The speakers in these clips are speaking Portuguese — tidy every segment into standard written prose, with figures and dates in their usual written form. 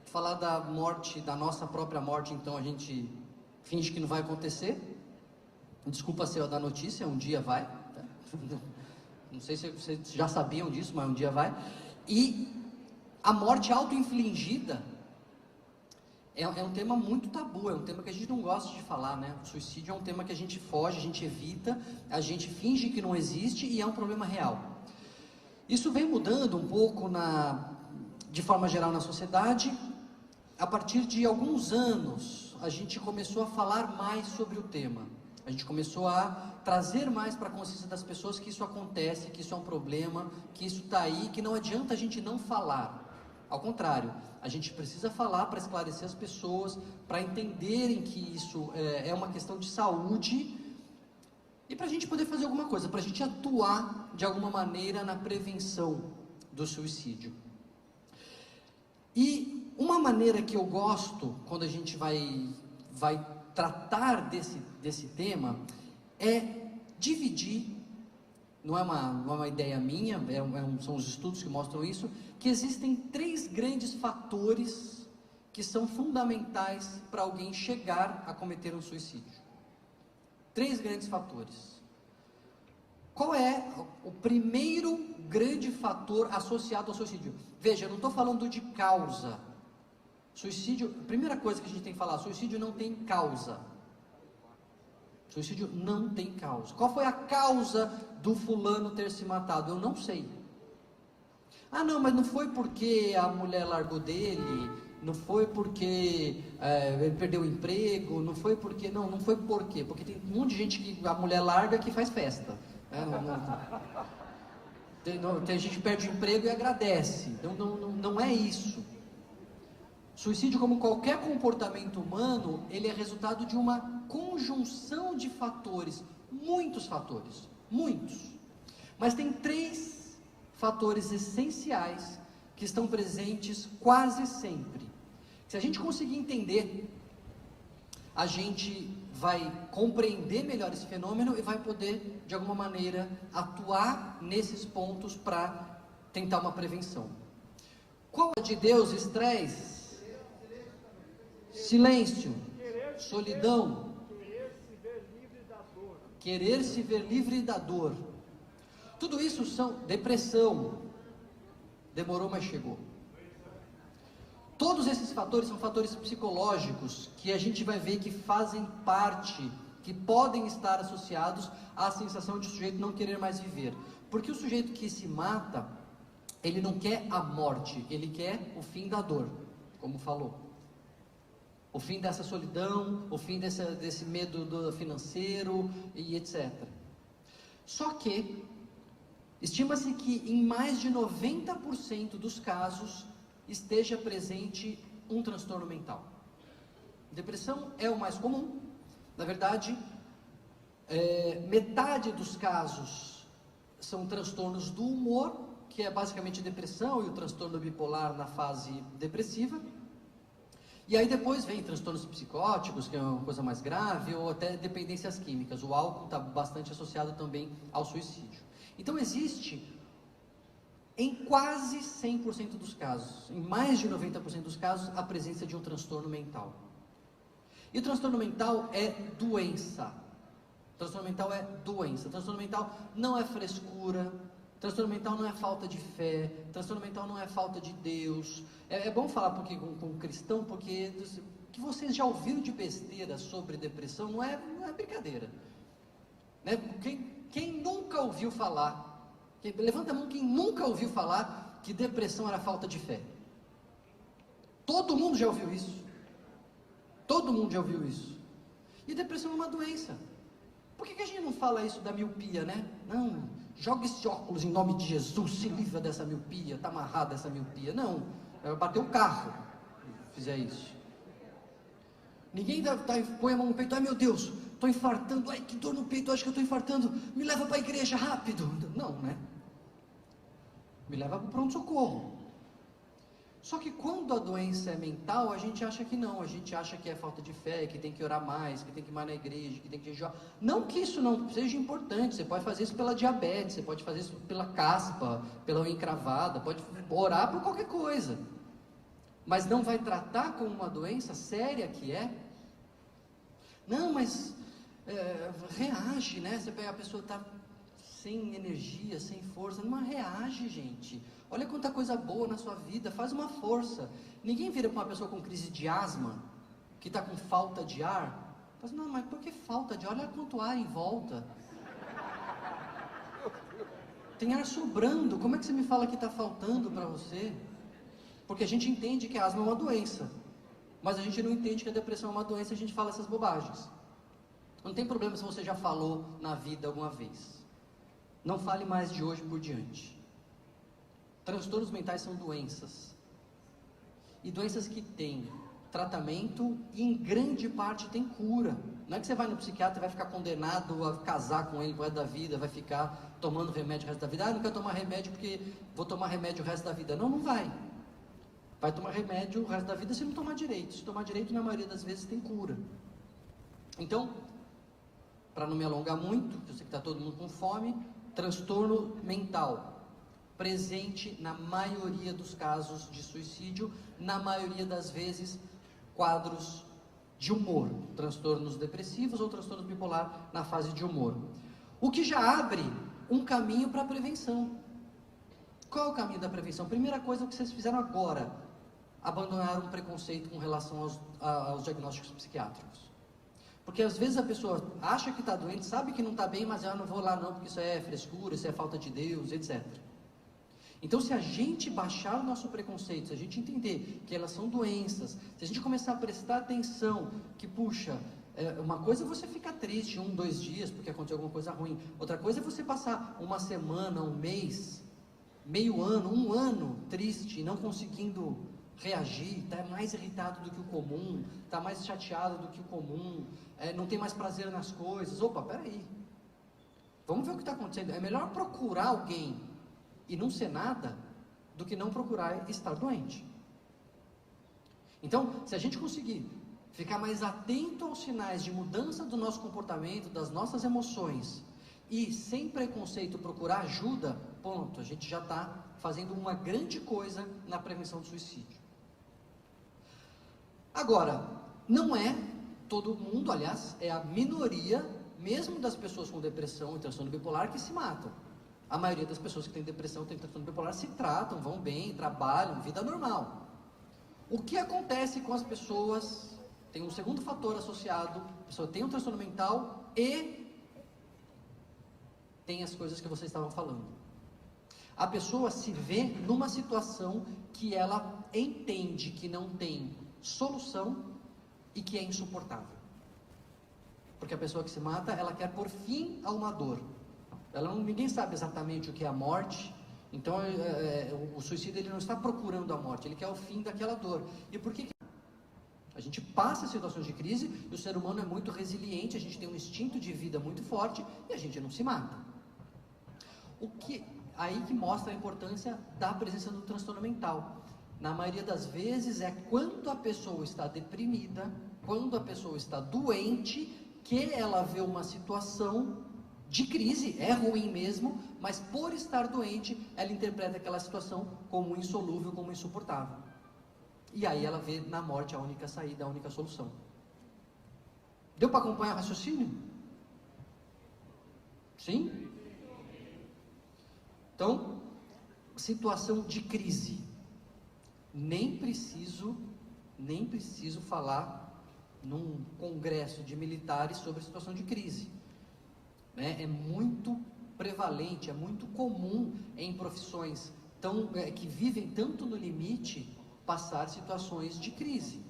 Falar da morte, da nossa própria morte, então a gente finge que não vai acontecer. Desculpa ser da notícia, um dia vai. Tá? Não sei se vocês já sabiam disso, mas um dia vai. E a morte auto-infligida é um tema muito tabu, é um tema que a gente não gosta de falar, né? O suicídio é um tema que a gente foge, a gente evita, a gente finge que não existe e é um problema real. Isso vem mudando um pouco de forma geral na sociedade. A partir de alguns anos, a gente começou a falar mais sobre o tema. A gente começou a trazer mais para a consciência das pessoas que isso acontece, que isso é um problema, que isso está aí, que não adianta a gente não falar. Ao contrário, a gente precisa falar para esclarecer as pessoas, para entenderem que isso é uma questão de saúde e para a gente poder fazer alguma coisa, para a gente atuar de alguma maneira na prevenção do suicídio. E uma maneira que eu gosto, quando a gente vai tratar desse tema, é dividir, não é uma ideia minha, são os estudos que mostram isso, que existem 3 grandes fatores que são fundamentais para alguém chegar a cometer um suicídio. 3 grandes fatores. Qual é o primeiro grande fator associado ao suicídio? Veja, eu não estou falando de causa. Suicídio, a primeira coisa que a gente tem que falar, suicídio não tem causa. Suicídio não tem causa. Qual foi a causa do fulano ter se matado? Eu não sei. Ah não, mas não foi porque a mulher largou dele, não foi porque ele perdeu o emprego, não foi porque... Não foi por quê? Porque tem um monte de gente que a mulher larga que faz festa. Tem gente que perde o emprego e agradece. Não é isso. Suicídio, como qualquer comportamento humano, ele é resultado de uma conjunção de fatores, muitos fatores, muitos. Mas tem 3 fatores essenciais que estão presentes quase sempre. Se a gente conseguir entender, a gente vai compreender melhor esse fenômeno e vai poder, de alguma maneira, atuar nesses pontos para tentar uma prevenção. Qual é de Deus? Estresse, silêncio, solidão, querer se ver livre da dor. Tudo isso são depressão, demorou mas chegou. Todos esses fatores são fatores psicológicos que a gente vai ver que fazem parte, que podem estar associados à sensação de o sujeito não querer mais viver. Porque o sujeito que se mata, ele não quer a morte, ele quer o fim da dor, como falou. O fim dessa solidão, o fim desse medo do financeiro e etc. Só que, estima-se que em mais de 90% dos casos, esteja presente um transtorno mental. Depressão é o mais comum. Na verdade, metade dos casos são transtornos do humor, que é basicamente depressão e o transtorno bipolar na fase depressiva. E aí depois vem transtornos psicóticos, que é uma coisa mais grave, ou até dependências químicas. O álcool está bastante associado também ao suicídio. Então existe, em quase 100% dos casos, em mais de 90% dos casos, a presença de um transtorno mental. E o transtorno mental é doença. O transtorno mental é doença. O transtorno mental não é frescura. Transtorno mental não é falta de fé. Transtorno mental não é falta de Deus. É bom falar com cristão, porque o que vocês já ouviram de besteira sobre depressão não é brincadeira. Né? Quem nunca ouviu falar, levanta a mão quem nunca ouviu falar que depressão era falta de fé. Todo mundo já ouviu isso. Todo mundo já ouviu isso. E depressão é uma doença. Por que a gente não fala isso da miopia, né? Não, joga esse óculos em nome de Jesus, se livra dessa miopia, está amarrada essa miopia. Não, vai bater o carro se fizer isso. Ninguém põe a mão no peito, ai meu Deus, estou infartando, ai que dor no peito, acho que eu estou infartando, me leva para a igreja rápido. Não, né? Me leva para o pronto-socorro. Só que quando a doença é mental, a gente acha que não, a gente acha que é falta de fé, que tem que orar mais, que tem que ir mais na igreja, que tem que jejuar. Não que isso não seja importante, você pode fazer isso pela diabetes, você pode fazer isso pela caspa, pela unha encravada, pode orar por qualquer coisa. mas não vai tratar como uma doença séria que é. Não, mas reage, né? Você pega a pessoa está sem energia, sem força, não reage, gente. Olha quanta coisa boa na sua vida, faz uma força. Ninguém vira para uma pessoa com crise de asma, que está com falta de ar, fala, não, mas por que falta de ar? Olha quanto ar em volta. Tem ar sobrando, como é que você me fala que está faltando para você? Porque a gente entende que a asma é uma doença, mas a gente não entende que a depressão é uma doença e a gente fala essas bobagens. Não tem problema se você já falou na vida alguma vez. Não fale mais de hoje por diante. Transtornos mentais são doenças. E doenças que têm tratamento e em grande parte tem cura. Não é que você vai no psiquiatra e vai ficar condenado a casar com ele o resto da vida, vai ficar tomando remédio o resto da vida. Ah, não quero tomar remédio porque vou tomar remédio o resto da vida. Não, não vai. Vai tomar remédio o resto da vida se não tomar direito. Se tomar direito, na maioria das vezes tem cura. Então, para não me alongar muito, eu sei que está todo mundo com fome, transtorno mental presente na maioria dos casos de suicídio, na maioria das vezes quadros de humor, transtornos depressivos ou transtornos bipolar na fase de humor. O que já abre um caminho para a prevenção. Qual é o caminho da prevenção? Primeira coisa, o que vocês fizeram agora, abandonaram o preconceito com relação aos diagnósticos psiquiátricos. Porque às vezes a pessoa acha que está doente, sabe que não está bem, mas não vou lá não, porque isso é frescura, isso é falta de Deus, etc. Então, se a gente baixar o nosso preconceito, se a gente entender que elas são doenças, se a gente começar a prestar atenção que, puxa, uma coisa é você ficar triste 1, 2 dias porque aconteceu alguma coisa ruim, outra coisa é você passar uma semana, um mês, meio ano, 1 ano triste, não conseguindo reagir, está mais irritado do que o comum, está mais chateado do que o comum, não tem mais prazer nas coisas. Opa, peraí, vamos ver o que está acontecendo. É melhor procurar alguém e não ser nada, do que não procurar estar doente. Então, se a gente conseguir ficar mais atento aos sinais de mudança do nosso comportamento, das nossas emoções, e sem preconceito procurar ajuda, ponto, a gente já está fazendo uma grande coisa na prevenção do suicídio. Agora, não é todo mundo, aliás, é a minoria, mesmo das pessoas com depressão e transtorno bipolar, que se matam. A maioria das pessoas que têm depressão, têm transtorno bipolar, se tratam, vão bem, trabalham, vida normal. O que acontece com as pessoas, tem um segundo fator associado, a pessoa tem um transtorno mental e tem as coisas que vocês estavam falando. A pessoa se vê numa situação que ela entende que não tem solução e que é insuportável. Porque a pessoa que se mata, ela quer pôr fim a uma dor. Ninguém sabe exatamente o que é a morte, então o suicídio ele não está procurando a morte, ele quer o fim daquela dor. E por que a gente passa situações de crise e o ser humano é muito resiliente, a gente tem um instinto de vida muito forte e a gente não se mata? Aí que mostra a importância da presença do transtorno mental. Na maioria das vezes é quando a pessoa está deprimida, quando a pessoa está doente, que ela vê uma situação de crise, é ruim mesmo, mas por estar doente, ela interpreta aquela situação como insolúvel, como insuportável. E aí ela vê na morte a única saída, a única solução. Deu para acompanhar o raciocínio? Sim? Então, situação de crise. Nem preciso falar num congresso de militares sobre situação de crise. É muito prevalente, é muito comum em profissões que vivem tanto no limite, passar situações de crise.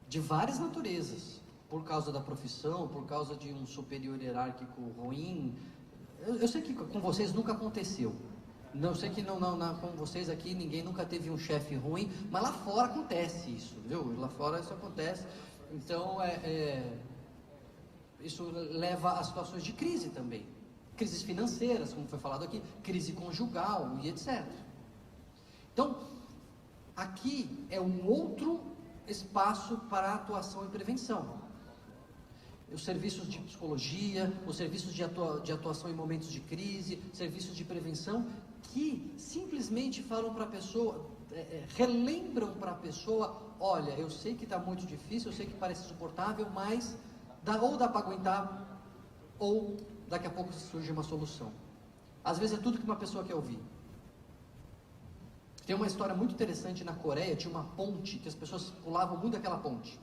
De várias naturezas, por causa da profissão, por causa de um superior hierárquico ruim. Eu sei que com vocês nunca aconteceu. Eu sei que com vocês aqui ninguém nunca teve um chefe ruim, mas lá fora acontece isso, viu? Lá fora isso acontece. Então, isso leva a situações de crise também. Crises financeiras, como foi falado aqui, crise conjugal e etc. Então, aqui é um outro espaço para atuação e prevenção. os serviços de psicologia, os serviços de atuação em momentos de crise, serviços de prevenção, que simplesmente falam para a pessoa, relembram para a pessoa, olha, eu sei que está muito difícil, eu sei que parece insuportável, mas ou dá para aguentar, ou daqui a pouco surge uma solução. Às vezes é tudo que uma pessoa quer ouvir. Tem uma história muito interessante na Coreia, tinha uma ponte, que as pessoas pulavam muito daquela ponte.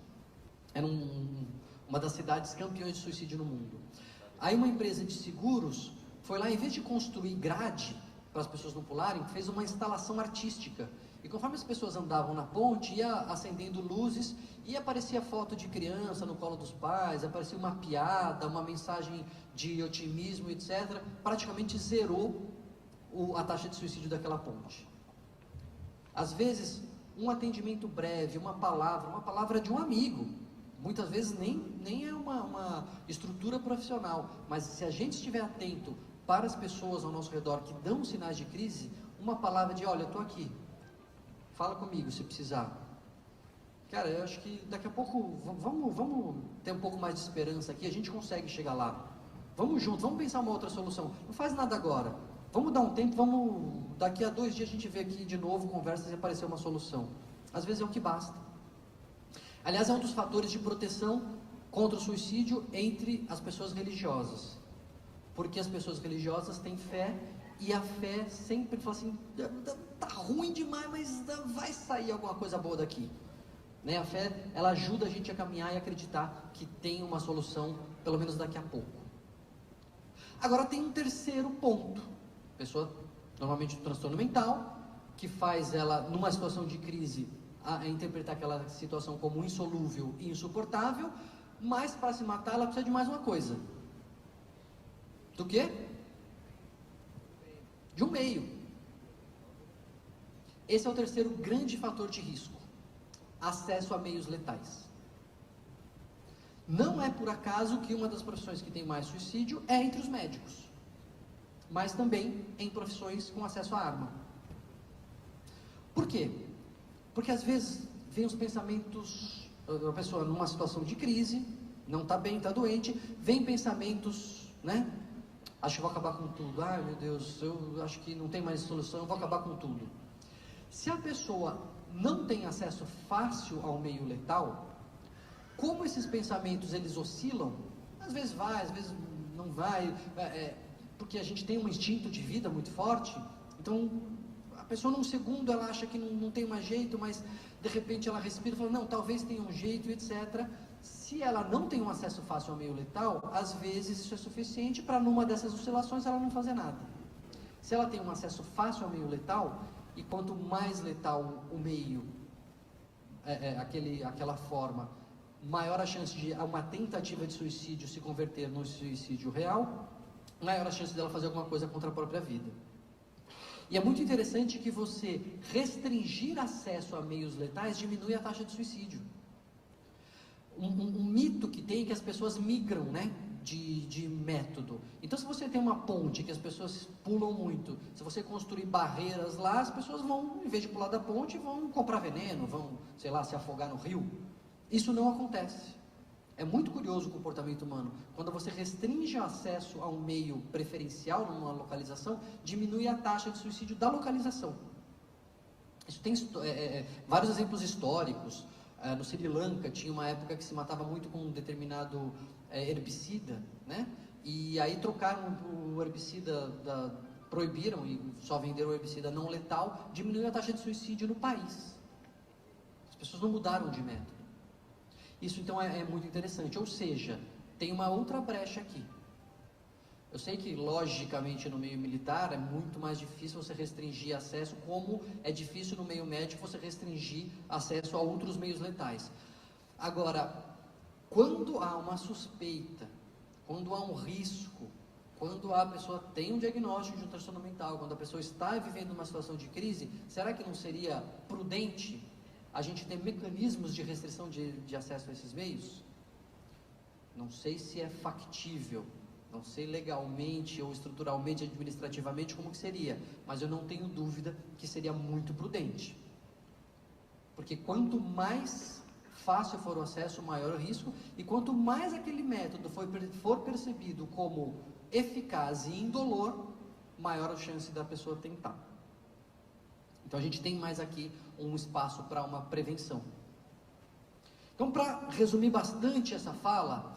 Era uma das cidades campeões de suicídio no mundo. Aí uma empresa de seguros foi lá, em vez de construir grade para as pessoas não pularem, fez uma instalação artística. E conforme as pessoas andavam na ponte, ia acendendo luzes e aparecia foto de criança no colo dos pais, aparecia uma piada, uma mensagem de otimismo, etc. Praticamente zerou a taxa de suicídio daquela ponte. Às vezes, um atendimento breve, uma palavra de um amigo, muitas vezes nem é uma estrutura profissional, mas se a gente estiver atento para as pessoas ao nosso redor que dão sinais de crise, uma palavra de, olha, eu estou aqui, fala comigo se precisar. Cara, eu acho que daqui a pouco, vamos ter um pouco mais de esperança aqui, a gente consegue chegar lá. Vamos junto, vamos pensar uma outra solução. Não faz nada agora. Vamos dar um tempo, daqui a 2 dias a gente vê aqui de novo, conversa e aparecer uma solução. Às vezes é o que basta. Aliás, é um dos fatores de proteção contra o suicídio entre as pessoas religiosas. Porque as pessoas religiosas têm fé, e a fé sempre fala assim, tá ruim demais, mas vai sair alguma coisa boa daqui. Né? A fé, ela ajuda a gente a caminhar e acreditar que tem uma solução, pelo menos daqui a pouco. Agora tem um terceiro ponto. A pessoa, normalmente do transtorno mental, que faz ela, numa situação de crise, a interpretar aquela situação como insolúvel e insuportável, mas para se matar ela precisa de mais uma coisa. Do quê? De um meio. Esse é o terceiro grande fator de risco: acesso a meios letais. Não é por acaso que uma das profissões que tem mais suicídio é entre os médicos, mas também em profissões com acesso à arma. Por quê? Porque às vezes vem os pensamentos, a pessoa numa situação de crise, não está bem, está doente, vem pensamentos, né? Acho que vou acabar com tudo. Ai meu Deus, eu acho que não tem mais solução, eu vou acabar com tudo. Se a pessoa não tem acesso fácil ao meio letal, como esses pensamentos eles oscilam, às vezes vai, às vezes não vai, porque a gente tem um instinto de vida muito forte, então a pessoa num segundo ela acha que não tem mais jeito, mas de repente ela respira e fala, não, talvez tenha um jeito, etc. Se ela não tem um acesso fácil ao meio letal, às vezes isso é suficiente para numa dessas oscilações ela não fazer nada. Se ela tem um acesso fácil ao meio letal, e quanto mais letal o meio, aquela forma, maior a chance de uma tentativa de suicídio se converter num suicídio real, maior a chance dela fazer alguma coisa contra a própria vida. E é muito interessante que você restringir acesso a meios letais diminui a taxa de suicídio. Um mito que tem é que as pessoas migram, né, de método. Então, se você tem uma ponte que as pessoas pulam muito, se você construir barreiras lá, as pessoas vão, em vez de pular da ponte, vão comprar veneno, vão, sei lá, se afogar no rio. Isso não acontece. É muito curioso o comportamento humano. Quando você restringe o acesso a um meio preferencial numa localização, diminui a taxa de suicídio da localização. Isso tem vários exemplos históricos. No Sri Lanka tinha uma época que se matava muito com um determinado herbicida, né? E aí trocaram o herbicida, proibiram e só venderam o herbicida não letal, diminuiu a taxa de suicídio no país. As pessoas não mudaram de método. Isso então é muito interessante, ou seja, tem uma outra brecha aqui. Eu sei que logicamente no meio militar é muito mais difícil você restringir acesso, como é difícil no meio médico você restringir acesso a outros meios letais. Agora, quando há uma suspeita, quando há um risco, quando a pessoa tem um diagnóstico de um transtorno mental, quando a pessoa está vivendo uma situação de crise, será que não seria prudente a gente ter mecanismos de restrição de acesso a esses meios? Não sei se é factível, não sei legalmente ou estruturalmente, administrativamente como que seria, mas eu não tenho dúvida que seria muito prudente. Porque quanto mais fácil for o acesso, maior o risco, e quanto mais aquele método for percebido como eficaz e indolor, maior a chance da pessoa tentar. Então a gente tem mais aqui um espaço para uma prevenção. Então, para resumir bastante essa fala,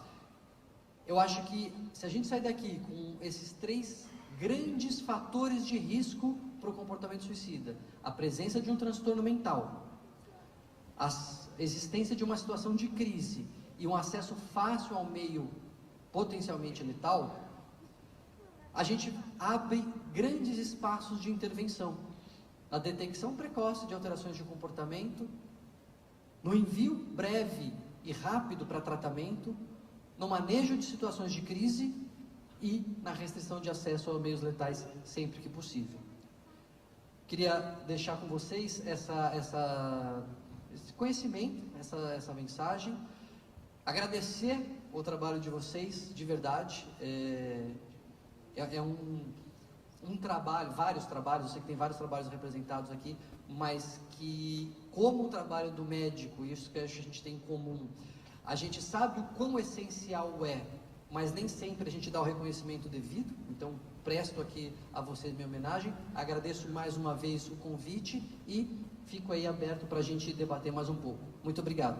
eu acho que se a gente sair daqui com esses 3 grandes fatores de risco para o comportamento suicida: a presença de um transtorno mental, a existência de uma situação de crise e um acesso fácil ao meio potencialmente letal, a gente abre grandes espaços de intervenção na detecção precoce de alterações de comportamento, no envio breve e rápido para tratamento, no manejo de situações de crise e na restrição de acesso a meios letais sempre que possível. Queria deixar com vocês esse conhecimento, essa mensagem, agradecer o trabalho de vocês, de verdade. É um trabalho, vários trabalhos, eu sei que tem vários trabalhos representados aqui, mas que, como o trabalho do médico, isso que a gente tem em comum, a gente sabe o quão essencial é, mas nem sempre a gente dá o reconhecimento devido. Então, presto aqui a vocês minha homenagem, agradeço mais uma vez o convite e fico aí aberto para a gente debater mais um pouco. Muito obrigado.